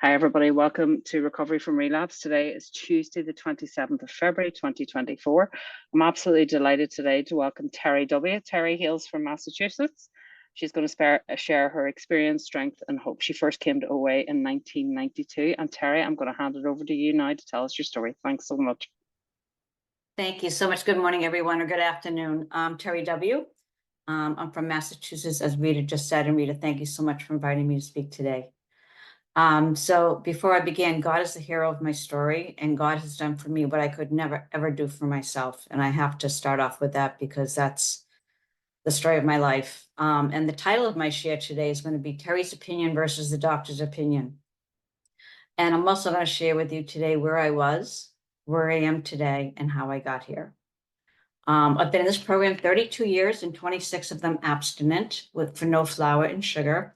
Hi, everybody. Welcome to Recovery from Relapse. Today is Tuesday, the 27th of February, 2024. I'm absolutely delighted today to welcome Terri W. Terri hails from Massachusetts. She's going to share her experience, strength, and hope. She first came to OA in 1992. And Terri, I'm going to hand it over to you now to tell us your story. Thanks so much. Thank you so much. Good morning, everyone, or good afternoon. I'm Terri W. I'm from Massachusetts, as Rita just said. And Rita, thank you so much for inviting me to speak today. So before I begin, God is the hero of my story, and God has done for me what I could never, ever do for myself. And I have to start off with that because that's the story of my life. And the title of my share today is going to be Terri's Opinion versus the Doctor's Opinion. And I'm also going to share with you today where I was, where I am today, and how I got here. I've been in this program 32 years and 26 of them abstinent for no flour and sugar.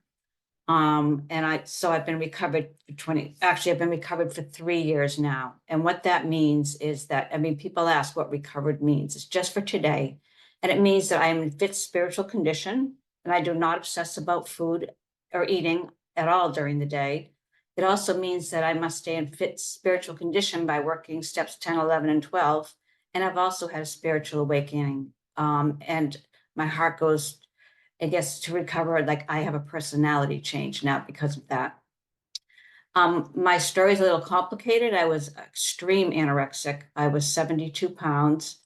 So I've been recovered for I've been recovered for 3 years now. And what that means is that, people ask what recovered means. It's just for today. And it means that I am in fit spiritual condition and I do not obsess about food or eating at all during the day. It also means that I must stay in fit spiritual condition by working steps 10, 11, and 12. And I've also had a spiritual awakening. And my heart goes, I guess, to recover, like I have a personality change now because of that. My story is a little complicated. I was extreme anorexic. I was 72 pounds.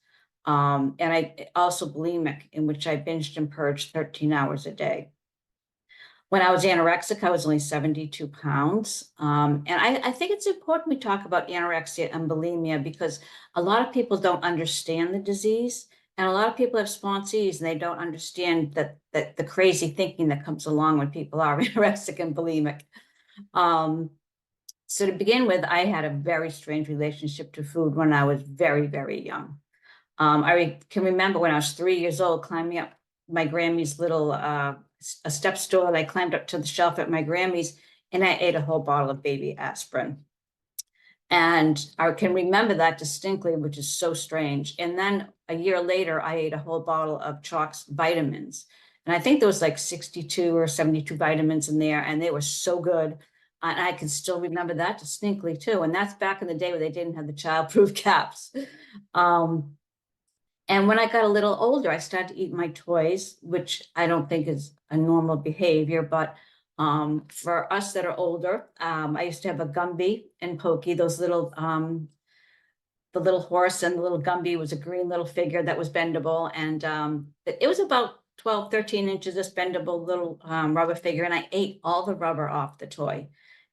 And I also bulimic, in which I binged and purged 13 hours a day. When I was anorexic, I was only 72 pounds. And I think it's important we talk about anorexia and bulimia because a lot of people don't understand the disease. And a lot of people have sponsees and they don't understand that the crazy thinking that comes along when people are anorexic and bulimic. So to begin with, I had a very strange relationship to food when I was very, very young. I can remember when I was 3 years old, climbing up my Grammy's little a step stool. I climbed up to the shelf at my Grammy's and I ate a whole bottle of baby aspirin. And I can remember that distinctly, which is so strange. And then a year later, I ate a whole bottle of Chalk's vitamins. And I think there was like 62 or 72 vitamins in there, and they were so good. And I can still remember that distinctly too. And that's back in the day where they didn't have the childproof caps. And when I got a little older, I started to eat my toys, which I don't think is a normal behavior, but for us that are older, I used to have a Gumby and Pokey, those little, the little horse and the little Gumby was a green little figure that was bendable. And it was about 12, 13 inches, this bendable little rubber figure. And I ate all the rubber off the toy.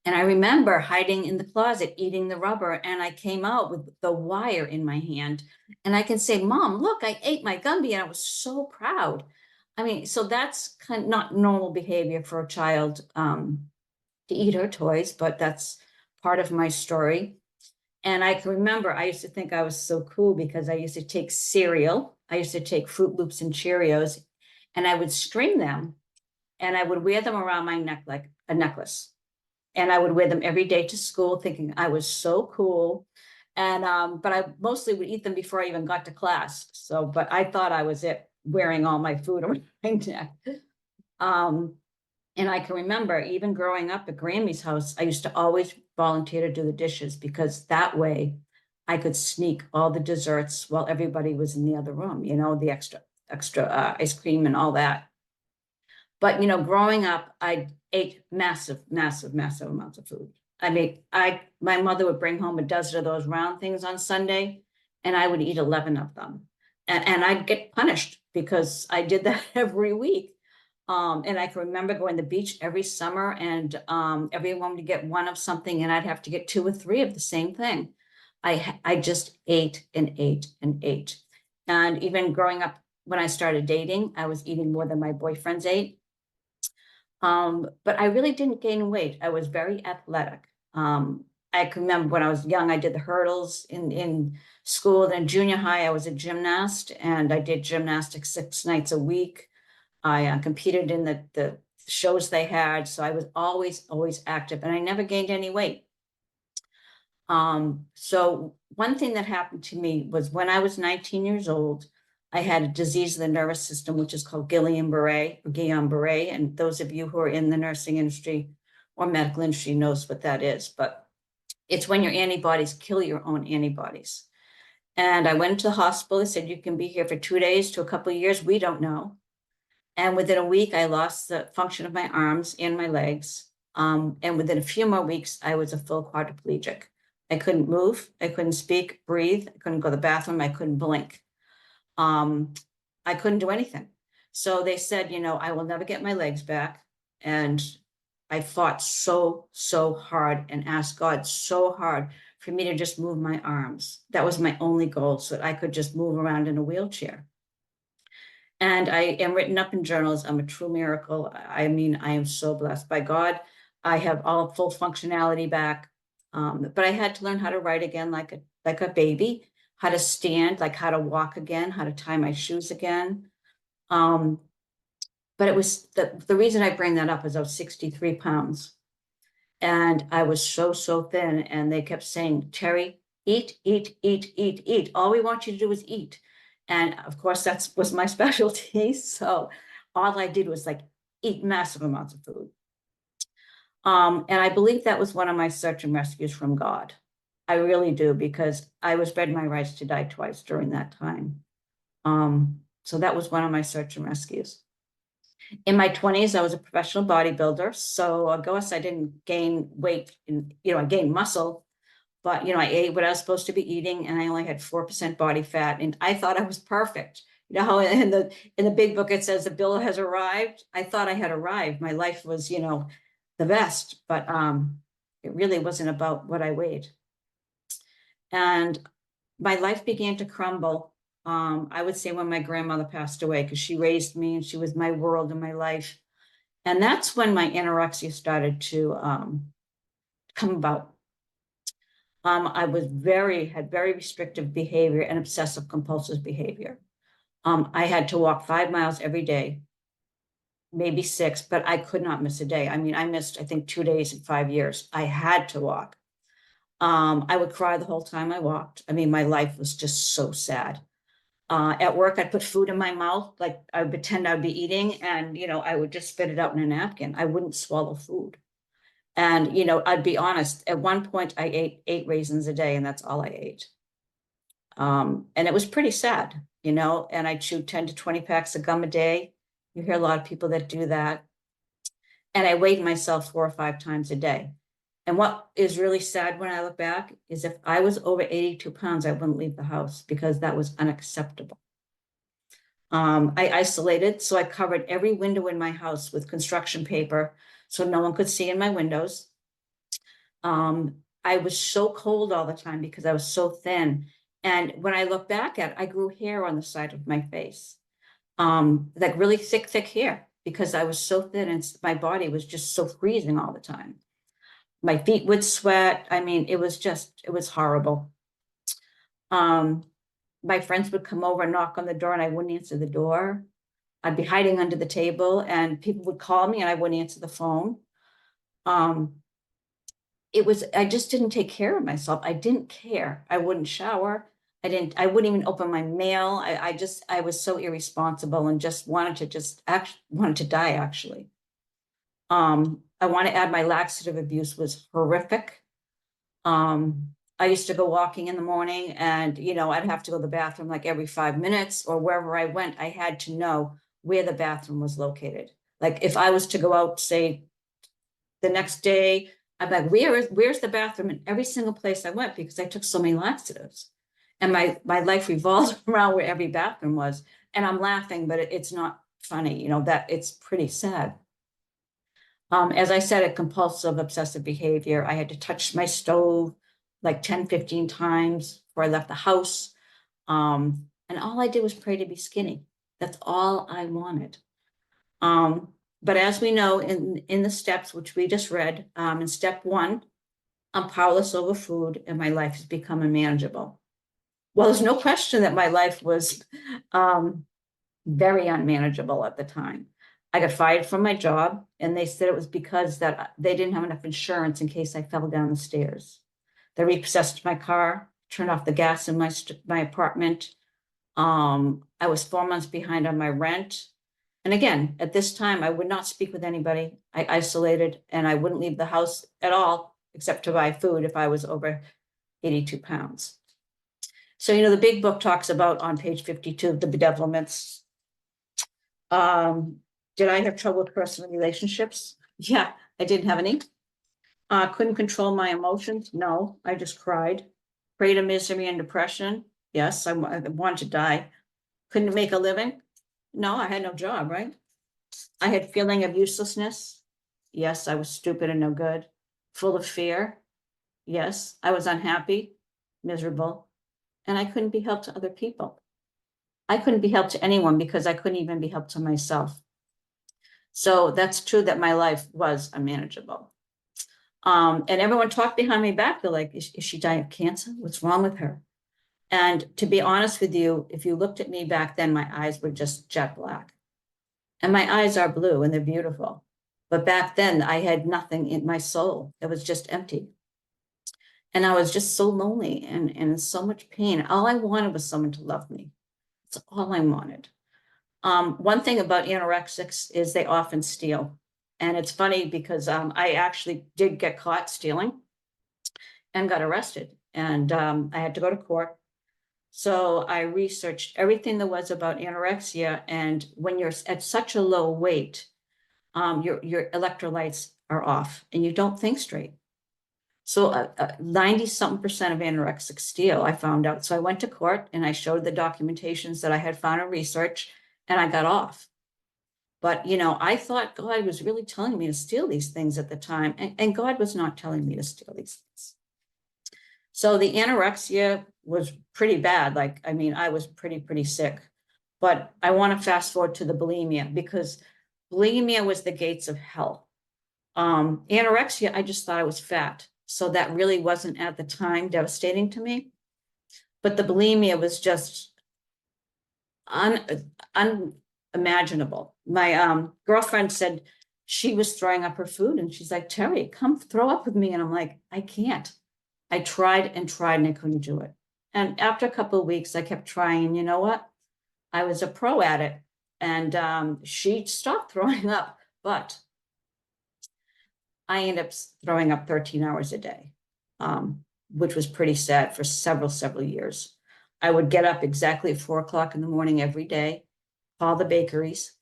And I remember hiding in the closet, eating the rubber. And I came out with the wire in my hand. And I can say, Mom, look, I ate my Gumby. And I was so proud. So that's kind of not normal behavior for a child to eat her toys, but that's part of my story. And I can remember I used to think I was so cool because I used to take cereal. I used to take Fruit Loops and Cheerios, and I would string them and I would wear them around my neck like a necklace. And I would wear them every day to school thinking I was so cool. And but I mostly would eat them before I even got to class. But I thought I was it, wearing all my food around my neck. And I can remember even growing up at Grammy's house, I used to always volunteer to do the dishes because that way I could sneak all the desserts while everybody was in the other room, the extra ice cream and all that. But, growing up, I ate massive, massive, massive amounts of food. My mother would bring home a dozen of those round things on Sunday, and I would eat 11 of them. And I'd get punished because I did that every week. And I can remember going to the beach every summer and everyone would get one of something and I'd have to get 2 or 3 of the same thing. I just ate and ate and ate. And even growing up, when I started dating, I was eating more than my boyfriends ate. But I really didn't gain weight. I was very athletic. I can remember when I was young, I did the hurdles in school. Then junior high, I was a gymnast and I did gymnastics 6 nights a week. I competed in the shows they had. So I was always, always active and I never gained any weight. So one thing that happened to me was when I was 19 years old, I had a disease of the nervous system, which is called Guillain-Barré or Guillain-Barré. And those of you who are in the nursing industry or medical industry knows what that is, but it's when your antibodies kill your own antibodies. And I went to the hospital. They said, you can be here for 2 days to a couple of years. We don't know. And within a week, I lost the function of my arms and my legs. And within a few more weeks, I was a full quadriplegic. I couldn't move. I couldn't speak, breathe. I couldn't go to the bathroom. I couldn't blink. I couldn't do anything. So they said, I will never get my legs back. And I fought so hard and asked God so hard for me to just move my arms. That was my only goal, so that I could just move around in a wheelchair. And I am written up in journals. I'm a true miracle. I mean, I am so blessed by God. I have all full functionality back. But I had to learn how to write again like a baby, how to stand, like how to walk again, how to tie my shoes again. But it was the reason I bring that up is I was 63 pounds and I was so thin. And they kept saying, Terri, eat, eat, eat, eat, eat. All we want you to do is eat. And of course, that was my specialty. So all I did was like eat massive amounts of food. And I believe that was one of my search and rescues from God. I really do, because I was read my rights to die twice during that time. So that was one of my search and rescues. In my 20s, I was a professional bodybuilder. So I guess I didn't gain weight, and I gained muscle, but I ate what I was supposed to be eating, and I only had 4% body fat, and I thought I was perfect. You know how in the big book it says the bill has arrived? I thought I had arrived. My life was, the best, but it really wasn't about what I weighed. And my life began to crumble. I would say when my grandmother passed away, because she raised me and she was my world and my life. And that's when my anorexia started to come about. I had very restrictive behavior and obsessive compulsive behavior. I had to walk 5 miles every day, maybe 6, but I could not miss a day. I mean, I missed, I think, 2 days in 5 years. I had to walk. I would cry the whole time I walked. I mean, my life was just so sad. At work, I'd put food in my mouth, like I would pretend I'd be eating, and I would just spit it out in a napkin. I wouldn't swallow food. And I'd be honest, at one point I ate 8 raisins a day, and that's all I ate. And it was pretty sad, and I chewed 10 to 20 packs of gum a day. You hear a lot of people that do that. And I weighed myself 4 or 5 times a day. And what is really sad when I look back is if I was over 82 pounds, I wouldn't leave the house, because that was unacceptable. I isolated, so I covered every window in my house with construction paper so no one could see in my windows. I was so cold all the time because I was so thin. And when I look back at it, I grew hair on the side of my face, like really thick hair, because I was so thin and my body was just so freezing all the time. My feet would sweat. I mean, it was horrible. My friends would come over and knock on the door, and I wouldn't answer the door. I'd be hiding under the table, and people would call me and I wouldn't answer the phone. I just didn't take care of myself. I didn't care. I wouldn't shower. I wouldn't even open my mail. I was so irresponsible and just wanted to die, actually. I want to add, my laxative abuse was horrific. I used to go walking in the morning, and, I'd have to go to the bathroom like every 5 minutes, or wherever I went, I had to know where the bathroom was located. Like if I was to go out, say, the next day, I'm like, where's the bathroom in every single place I went, because I took so many laxatives. And my life revolved around where every bathroom was. And I'm laughing, but it's not funny, that it's pretty sad. As I said, a compulsive obsessive behavior. I had to touch my stove like 10, 15 times before I left the house. And all I did was pray to be skinny. That's all I wanted. But as we know in the steps, which we just read, in step 1, I'm powerless over food and my life has become unmanageable. Well, there's no question that my life was very unmanageable at the time. I got fired from my job, and they said it was because that they didn't have enough insurance in case I fell down the stairs. They repossessed my car, turned off the gas in my apartment. I was 4 months behind on my rent. And again, at this time, I would not speak with anybody. I isolated, and I wouldn't leave the house at all except to buy food if I was over 82 pounds. So, the big book talks about on page 52, the bedevilments. Did I have trouble with personal relationships? Yeah, I didn't have any. Couldn't control my emotions? No, I just cried. Prayed to misery and depression? Yes, I wanted to die. Couldn't make a living? No, I had no job, right? I had feeling of uselessness. Yes, I was stupid and no good. Full of fear. Yes, I was unhappy, miserable, and I couldn't be helped to other people. I couldn't be helped to anyone because I couldn't even be helped to myself. So that's true that my life was unmanageable. And everyone talked behind my back. They're like, is she dying of cancer? What's wrong with her? And to be honest with you, if you looked at me back then, my eyes were just jet black. And my eyes are blue and they're beautiful. But back then I had nothing in my soul. It was just empty. And I was just so lonely and in so much pain. All I wanted was someone to love me. That's all I wanted. One thing about anorexics is they often steal. And it's funny because I actually did get caught stealing and got arrested. And I had to go to court. So I researched everything there was about anorexia. And when you're at such a low weight, your electrolytes are off and you don't think straight. So 90-something% of anorexics steal, I found out. So I went to court and I showed the documentations that I had found in research and I got off. But, I thought God was really telling me to steal these things at the time. And God was not telling me to steal these things. So the anorexia was pretty bad. I was pretty sick. But I want to fast forward to the bulimia because bulimia was the gates of hell. Anorexia, I just thought I was fat. So that really wasn't at the time devastating to me. But the bulimia was just unimaginable. My girlfriend said she was throwing up her food and she's like, Terry, come throw up with me. And I'm like, I can't. I tried and I couldn't do it. And after a couple of weeks, I kept trying. And you know what? I was a pro at it. And she stopped throwing up. But I ended up throwing up 13 hours a day, which was pretty sad for several years. I would get up exactly at 4 o'clock in the morning every day, call the bakeries,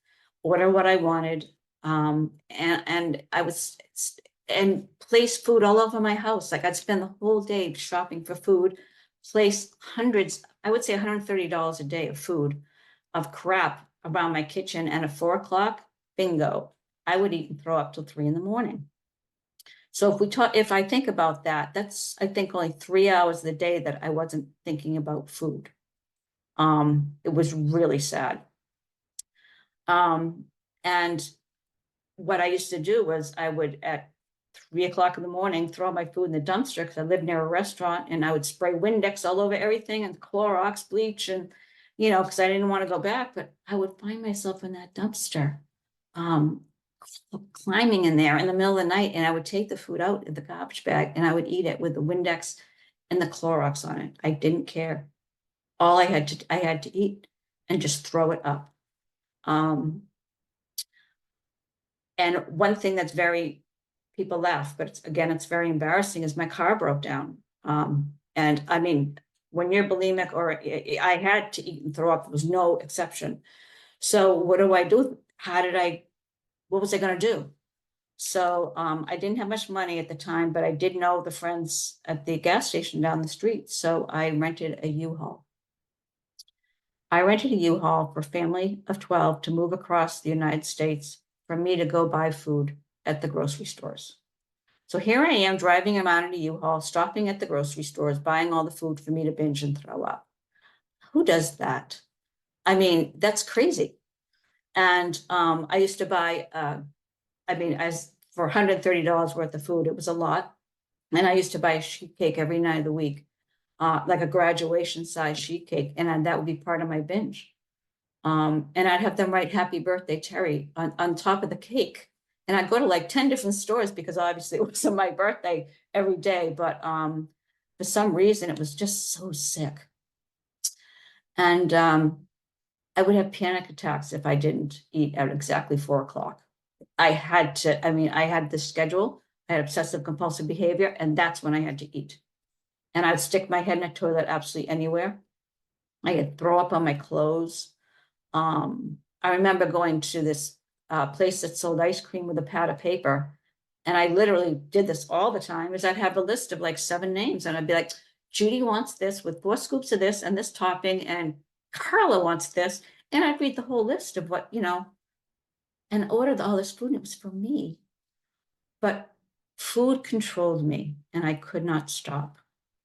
order what I wanted, and I was and place food all over my house. Like I'd spend the whole day shopping for food, place hundreds, I would say $130 a day of food, of crap around my kitchen. And at 4 o'clock, bingo, I would eat and throw up till 3 in the morning. So if I think about that, that's, I think, only 3 hours of the day that I wasn't thinking about food. It was really sad. And what I used to do was I would, at 3 o'clock in the morning, throw my food in the dumpster because I lived near a restaurant, and I would spray Windex all over everything and Clorox bleach, and, because I didn't want to go back, but I would find myself in that dumpster, climbing in there in the middle of the night, and I would take the food out of the garbage bag and I would eat it with the Windex and the Clorox on it. I didn't care. All I had to eat and just throw it up. And one thing that's people laugh, but it's very embarrassing, is my car broke down. And I mean, when you're bulimic, or I had to eat and throw up, there was no exception. So what do I do? What was I going to do? So I didn't have much money at the time, but I did know the friends at the gas station down the street. So I rented a U-Haul. I rented a U-Haul for a family of 12 to move across the United States for me to go buy food at the grocery stores. So here I am driving around in a U-Haul, stopping at the grocery stores, buying all the food for me to binge and throw up. Who does that? I mean, that's crazy. And I used to buy, for $130 worth of food, it was a lot. And I used to buy a sheet cake every night of the week, like a graduation size sheet cake. And that would be part of my binge. And I'd have them write "Happy Birthday, Terry" on top of the cake. And I'd go to like 10 different stores because obviously it wasn't my birthday every day. But for some reason, it was just so sick. And I would have panic attacks if I didn't eat at exactly 4 o'clock. I had this schedule. I had obsessive compulsive behavior, and that's when I had to eat. And I'd stick my head in a toilet absolutely anywhere. I could throw up on my clothes. I remember going to this place that sold ice cream with a pad of paper. And I literally did this all the time, is I'd have a list of like 7 names, and I'd be like, Judy wants this with 4 scoops of this and this topping, and Carla wants this. And I'd read the whole list of what, and order all this food, and it was for me. But food controlled me, and I could not stop.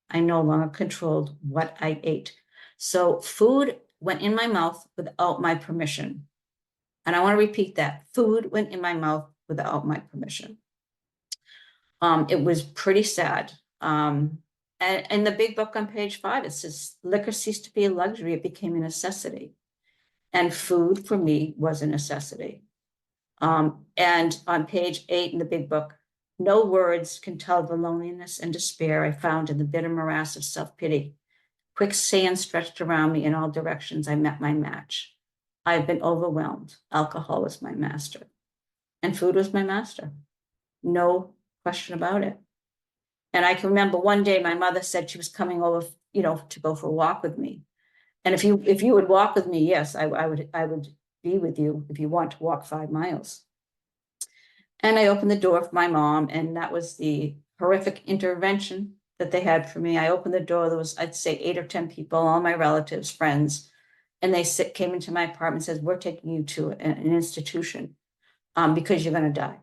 I no longer controlled what I ate. So food went in my mouth without my permission. And I want to repeat that. Food went in my mouth without my permission. It was pretty sad. And in the big book on page 5, it says, liquor ceased to be a luxury, it became a necessity. And food for me was a necessity. And on page 8 in the big book, no words can tell the loneliness and despair I found in the bitter morass of self-pity. Quicksand stretched around me in all directions. I met my match. I've been overwhelmed. Alcohol was my master, and food was my master. No question about it. And I can remember one day my mother said she was coming over, to go for a walk with me. And if you would walk with me, yes, I would be with you if you want to walk 5 miles. And I opened the door for my mom, and that was the horrific intervention that they had for me. I opened the door, there was, I'd say 8 or 10 people, all my relatives, friends, and they came into my apartment and says, we're taking you to an institution because you're going to die.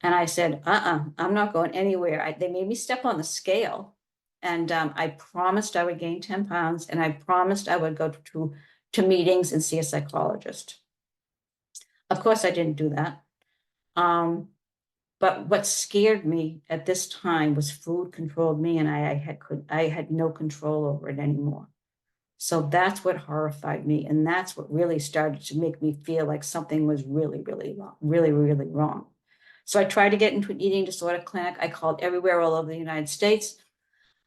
And I said, I'm not going anywhere. They made me step on the scale, and I promised I would gain 10 pounds, and I promised I would go to meetings and see a psychologist. Of course, I didn't do that. But what scared me at this time was food controlled me, and I had no control over it anymore. So that's what horrified me, and that's what really started to make me feel like something was really, really wrong, really, really wrong. So I tried to get into an eating disorder clinic. I called everywhere all over the United States.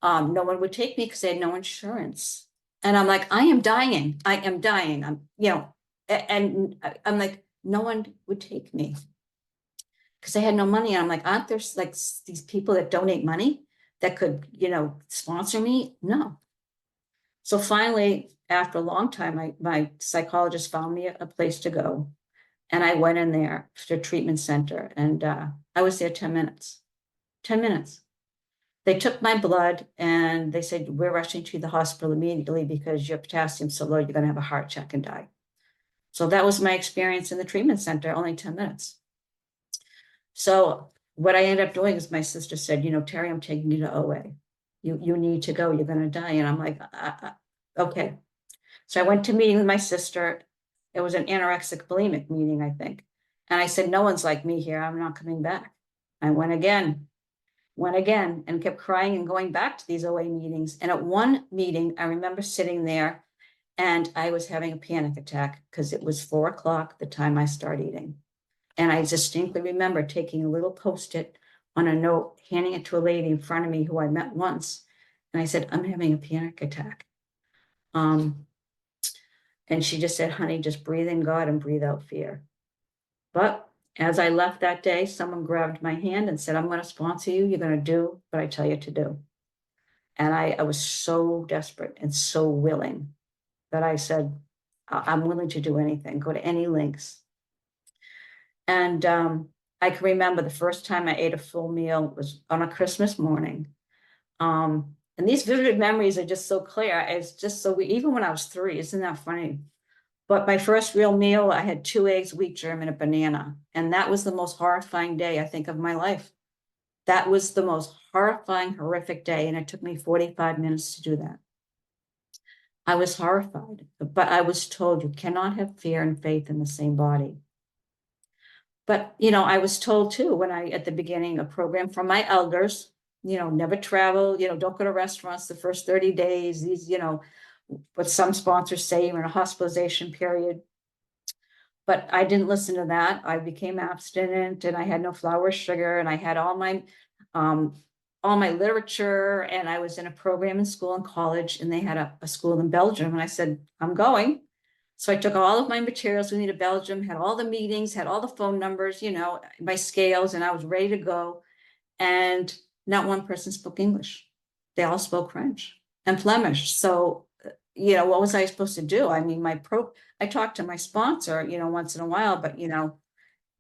No one would take me because they had no insurance. And I'm like, I am dying. I am dying. And I'm like, no one would take me because they had no money. And I'm like, aren't there like these people that donate money that could, sponsor me? No. So finally, after a long time, my psychologist found me a place to go. And I went in there to a treatment center, and I was there 10 minutes. 10 minutes. They took my blood and they said, we're rushing to the hospital immediately because your potassium's so low, you're going to have a heart attack and die. So that was my experience in the treatment center, only 10 minutes. So what I ended up doing is my sister said, Terry, I'm taking you to OA. You need to go, you're going to die. And I'm like, okay. So I went to meeting with my sister. It was an anorexic bulimic meeting, I think. And I said, no one's like me here. I'm not coming back. I went again, and kept crying and going back to these OA meetings. And at one meeting, I remember sitting there and I was having a panic attack because it was 4 o'clock the time I started eating. And I distinctly remember taking a little Post-it on a note, handing it to a lady in front of me who I met once. And I said, I'm having a panic attack. And she just said, honey, just breathe in God and breathe out fear. But as I left that day, someone grabbed my hand and said, I'm going to sponsor you. You're going to do what I tell you to do. And I was so desperate and so willing that I said, I'm willing to do anything, go to any lengths. And I can remember the first time I ate a full meal was on a Christmas morning. And these vivid memories are just so clear. It's just so, even when I was 3, isn't that funny? But my first real meal, I had 2 eggs, wheat germ, and a banana. And that was the most horrifying day, I think, of my life. That was the most horrifying, horrific day. And it took me 45 minutes to do that. I was horrified, but I was told you cannot have fear and faith in the same body. But, I was told too, at the beginning, a program from my elders, never travel, don't go to restaurants the first 30 days, these, what some sponsors say, you're in a hospitalization period. But I didn't listen to that. I became abstinent, and I had no flour, sugar, and I had all my literature, and I was in a program in school and college, and they had a school in Belgium, and I said, I'm going. So I took all of my materials with me to Belgium, had all the meetings, had all the phone numbers, you know, my scales, and I was ready to go. And not one person spoke English. They all spoke French and Flemish. So, you know, what was I supposed to do? I mean, I talked to my sponsor, you know, once in a while, but, you know,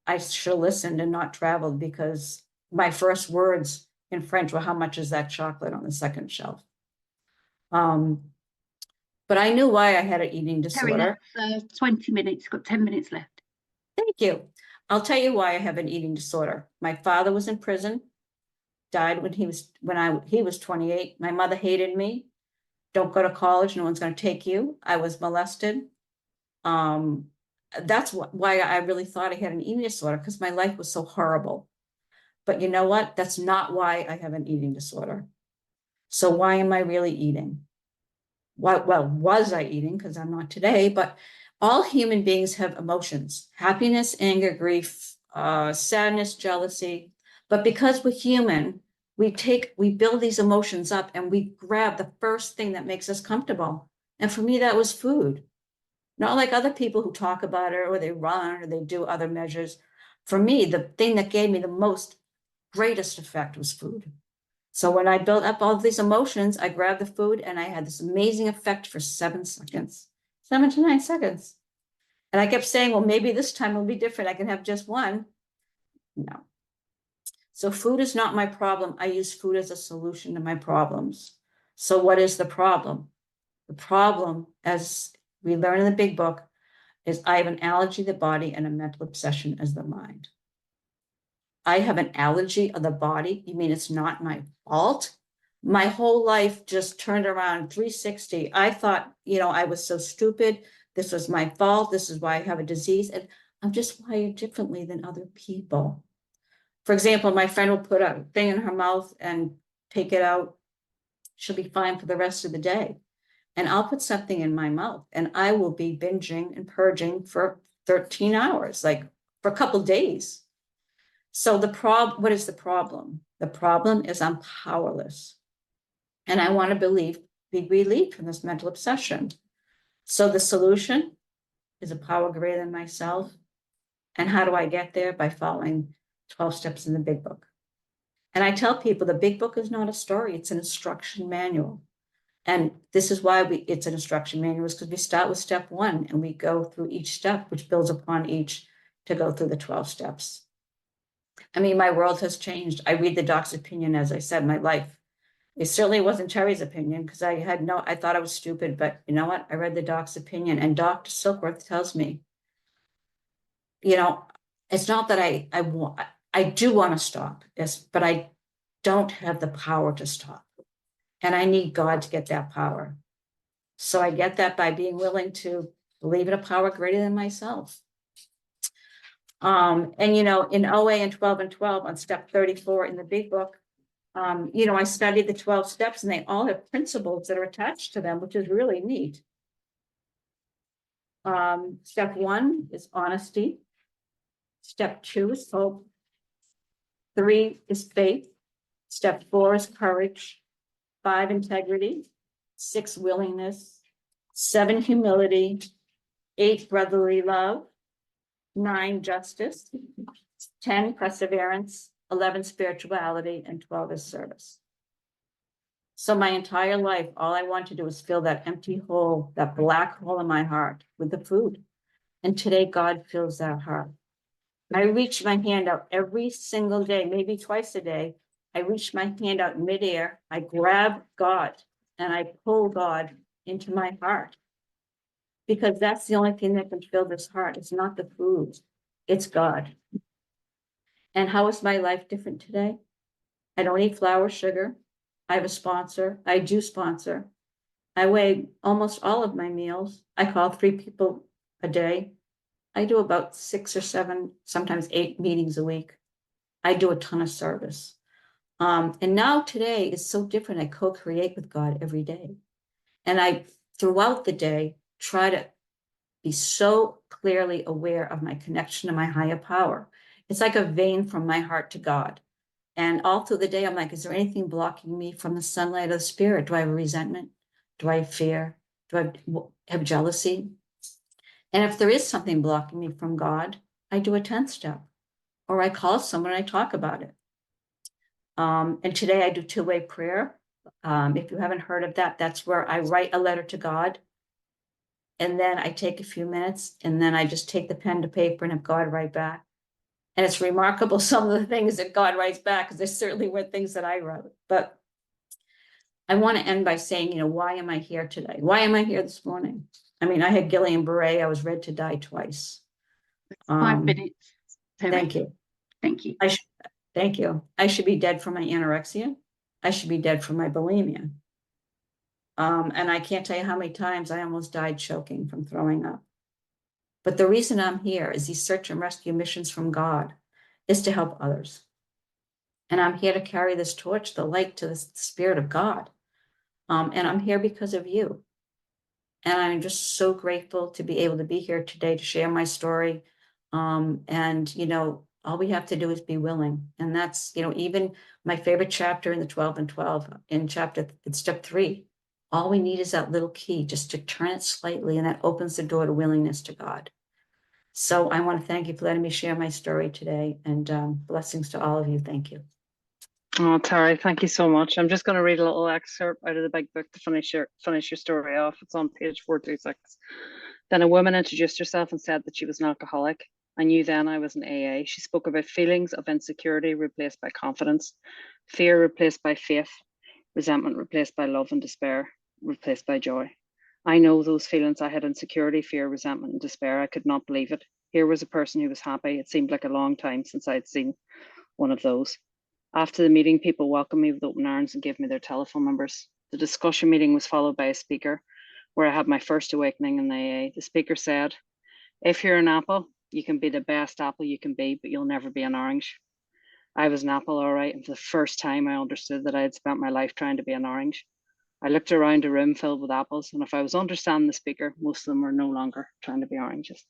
I should have listened and not traveled, because my first words in French were, how much is that chocolate on the second shelf? But I knew why I had an eating Terry, disorder. that's 20 minutes, got 10 minutes left. Thank you. I'll tell you why I have an eating disorder. My father was in prison, died when he was 28. My mother hated me. Don't go to college, no one's going to take you. I was molested. That's why I really thought I had an eating disorder, because my life was so horrible. But you know what? That's not why I have an eating disorder. So why am I really eating? Well, was I eating? Because I'm not today, but all human beings have emotions: happiness, anger, grief, sadness, jealousy. But because we're human, we build these emotions up and we grab the first thing that makes us comfortable. And for me, that was food. Not like other people who talk about it, or they run, or they do other measures. For me, the thing that gave me the greatest effect was food. So when I built up all these emotions, I grabbed the food and I had this amazing effect for 7 seconds, 7 to 9 seconds. And I kept saying, well, maybe this time will be different. I can have just one. No. So food is not my problem. I use food as a solution to my problems. So what is the problem? The problem, as we learn in the big book, is I have an allergy of the body and a mental obsession as the mind. I have an allergy of the body. You mean it's not my fault? My whole life just turned around 360. I thought, you know, I was so stupid. This was my fault. This is why I have a disease. And I'm just wired differently than other people. For example, my friend will put a thing in her mouth and take it out. She'll be fine for the rest of the day. And I'll put something in my mouth and I will be binging and purging for 13 hours, like for a couple of days. So what is the problem? The problem is I'm powerless. And I want to be relieved from this mental obsession. So the solution is a power greater than myself. And how do I get there? By following 12 steps in the big book. And I tell people the big book is not a story, it's an instruction manual. And this is why it's an instruction manual, is because we start with step 1 and we go through each step, which builds upon each to go through the 12 steps. I mean, my world has changed. I read the doc's opinion, as I said, my life. It certainly wasn't Terry's opinion, because I thought I was stupid, but you know what? I read the doc's opinion, and Dr. Silkworth tells me, you know, it's not that I do want to stop this, but I don't have the power to stop. And I need God to get that power. So I get that by being willing to believe in a power greater than myself. And, you know, in OA and 12 and 12 on step 34 in the big book, you know, I studied the 12 steps and they all have principles that are attached to them, which is really neat. Step 1 is honesty. Step 2 is hope. 3 is faith. Step 4 is courage. 5, integrity. 6, willingness. 7, humility. 8, brotherly love. 9, justice. 10, perseverance. 11, spirituality. And 12 is service. So my entire life, all I want to do is fill that empty hole, that black hole in my heart with the food. And today God fills that heart. I reach my hand out every single day, maybe twice a day. I reach my hand out midair. I grab God and I pull God into my heart, because that's the only thing that can fill this heart. It's not the food, it's God. And how is my life different today? I don't eat flour, sugar. I have a sponsor. I do sponsor. I weigh almost all of my meals. I call 3 people a day. I do about 6 or 7, sometimes 8 meetings a week. I do a ton of service. And now today is so different. I co-create with God every day. And I, throughout the day, try to be so clearly aware of my connection to my higher power. It's like a vein from my heart to God. And all through the day, I'm like, is there anything blocking me from the sunlight of the spirit? Do I have a resentment? Do I have fear? Do I have jealousy? And if there is something blocking me from God, I do a 10th step, or I call someone and I talk about it. And today I do two-way prayer. If you haven't heard of that, that's where I write a letter to God. And then I take a few minutes and then I just take the pen to paper and have God write back. And it's remarkable some of the things that God writes back, because there certainly were things that I wrote. But I want to end by saying, why am I here today? Why am I here this morning? I mean, I had Guillain-Barré. I was ready to die twice. 5 minutes. Terri. Thank you. Thank you. Thank you. I should be dead from my anorexia. I should be dead from my bulimia. And I can't tell you how many times I almost died choking from throwing up. But the reason I'm here is these search and rescue missions from God is to help others. And I'm here to carry this torch, the light to the Spirit of God. And I'm here because of you. And I'm just so grateful to be able to be here today to share my story. All we have to do is be willing. And that's, even my favorite chapter in the 12 and 12, it's step 3. All we need is that little key just to turn it slightly, and that opens the door to willingness to God. So I want to thank you for letting me share my story today, and blessings to all of you. Thank you. Oh, Terri, thank you so much. I'm just going to read a little excerpt out of the big book to finish your story off. It's on page 426. Then a woman introduced herself and said that she was an alcoholic. I knew then I was an AA. She spoke about feelings of insecurity replaced by confidence, fear replaced by faith, resentment replaced by love, and despair replaced by joy. I know those feelings. I had insecurity, fear, resentment, and despair. I could not believe it. Here was a person who was happy. It seemed like a long time since I'd seen one of those. After the meeting, people welcomed me with open arms and gave me their telephone numbers. The discussion meeting was followed by a speaker where I had my first awakening in the AA. The speaker said, if you're an apple, you can be the best apple you can be, but you'll never be an orange. I was an apple, all right, and for the first time I understood that I had spent my life trying to be an orange. I looked around a room filled with apples, and if I was understanding the speaker, most of them were no longer trying to be oranges.